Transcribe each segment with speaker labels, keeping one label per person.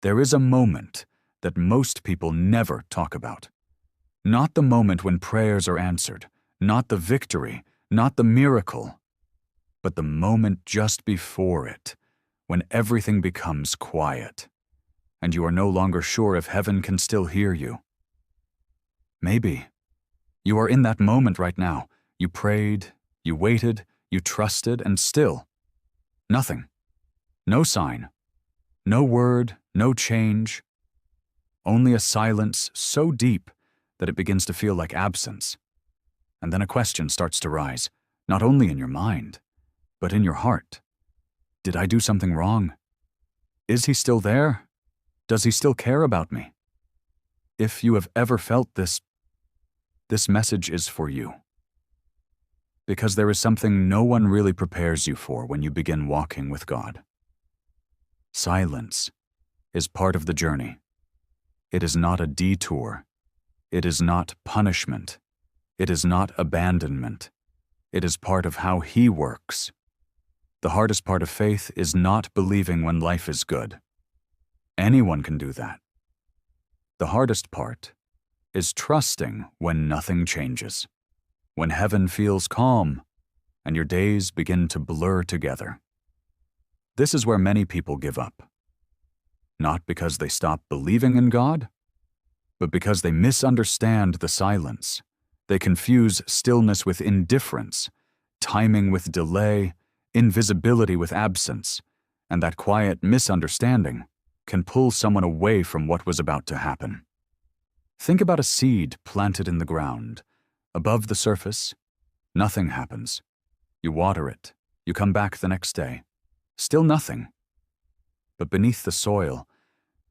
Speaker 1: There is a moment that most people never talk about. Not the moment when prayers are answered, not the victory, not the miracle, but the moment just before it, when everything becomes quiet, and you are no longer sure if heaven can still hear you. Maybe you are in that moment right now. You prayed, you waited, you trusted, and still, nothing. No sign. No word, no change. Only a silence so deep that it begins to feel like absence. And then a question starts to rise, not only in your mind, but in your heart. Did I do something wrong? Is he still there? Does he still care about me? If you have ever felt this message is for you. Because there is something no one really prepares you for when you begin walking with God. Silence is part of the journey. It is not a detour. It is not punishment. It is not abandonment. It is part of how he works. The hardest part of faith is not believing when life is good. Anyone can do that. The hardest part is trusting when nothing changes, when heaven feels calm and your days begin to blur together. This is where many people give up. Not because they stop believing in God, but because they misunderstand the silence. They confuse stillness with indifference, timing with delay, invisibility with absence, and that quiet misunderstanding can pull someone away from what was about to happen. Think about a seed planted in the ground. Above the surface, nothing happens. You water it. You come back the next day. Still nothing. But beneath the soil,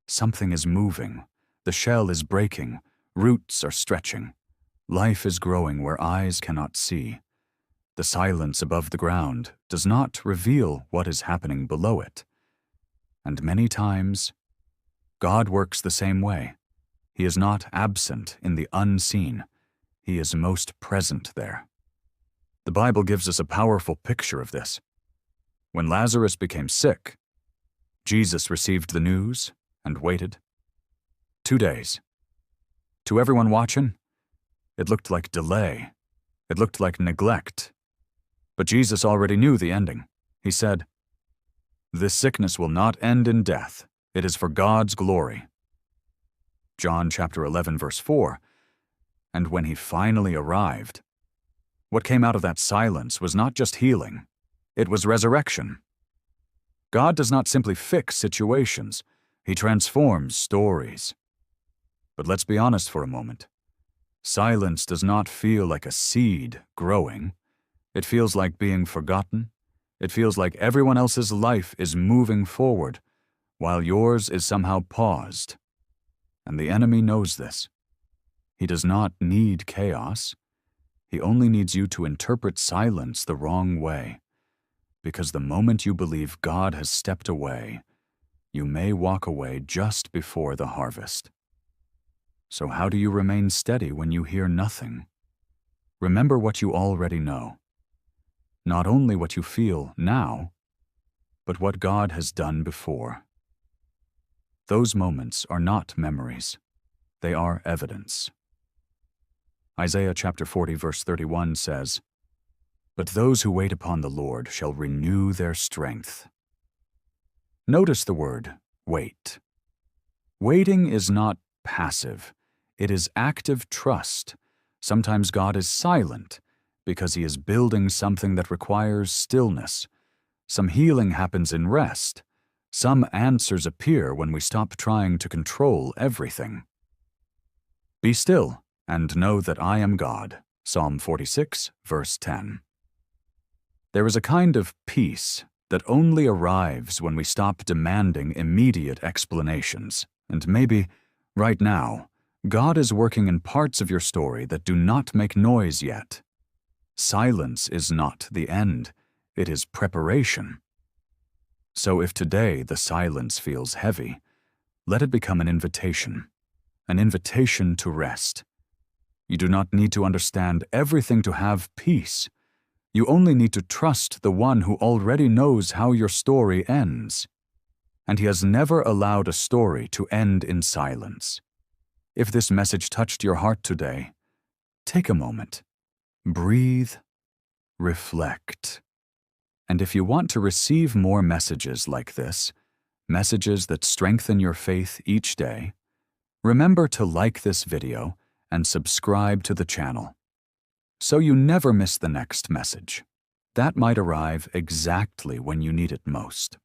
Speaker 1: something is moving. The shell is breaking. Roots are stretching. Life is growing where eyes cannot see. The silence above the ground does not reveal what is happening below it. And many times, God works the same way. He is not absent in the unseen. He is most present there. The Bible gives us a powerful picture of this. When Lazarus became sick, Jesus received the news and waited. 2 days. To everyone watching, it looked like delay. It looked like neglect. But Jesus already knew the ending. He said, "This sickness will not end in death. It is for God's glory." John chapter 11, verse 4. And when he finally arrived, what came out of that silence was not just healing, it was resurrection. God does not simply fix situations, he transforms stories. But let's be honest for a moment. Silence does not feel like a seed growing. It feels like being forgotten. It feels like everyone else's life is moving forward, while yours is somehow paused. And the enemy knows this. He does not need chaos. He only needs you to interpret silence the wrong way. Because the moment you believe God has stepped away, you may walk away just before the harvest. So how do you remain steady when you hear nothing? Remember what you already know. Not only what you feel now, but what God has done before. Those moments are not memories. They are evidence. Isaiah chapter 40, verse 31 says, "But those who wait upon the Lord shall renew their strength." Notice the word, wait. Waiting is not passive. It is active trust. Sometimes God is silent because he is building something that requires stillness. Some healing happens in rest. Some answers appear when we stop trying to control everything. Be still and know that I am God. Psalm 46, verse 10. There is a kind of peace that only arrives when we stop demanding immediate explanations. And maybe, right now, God is working in parts of your story that do not make noise yet. Silence is not the end. It is preparation. So if today the silence feels heavy, let it become an invitation to rest. You do not need to understand everything to have peace. You only need to trust the one who already knows how your story ends. and He has never allowed a story to end in silence. If this message touched your heart today, take a moment, breathe, reflect. And if you want to receive more messages like this, messages that strengthen your faith each day, remember to like this video and subscribe to the channel, so you never miss the next message. That might arrive exactly when you need it most.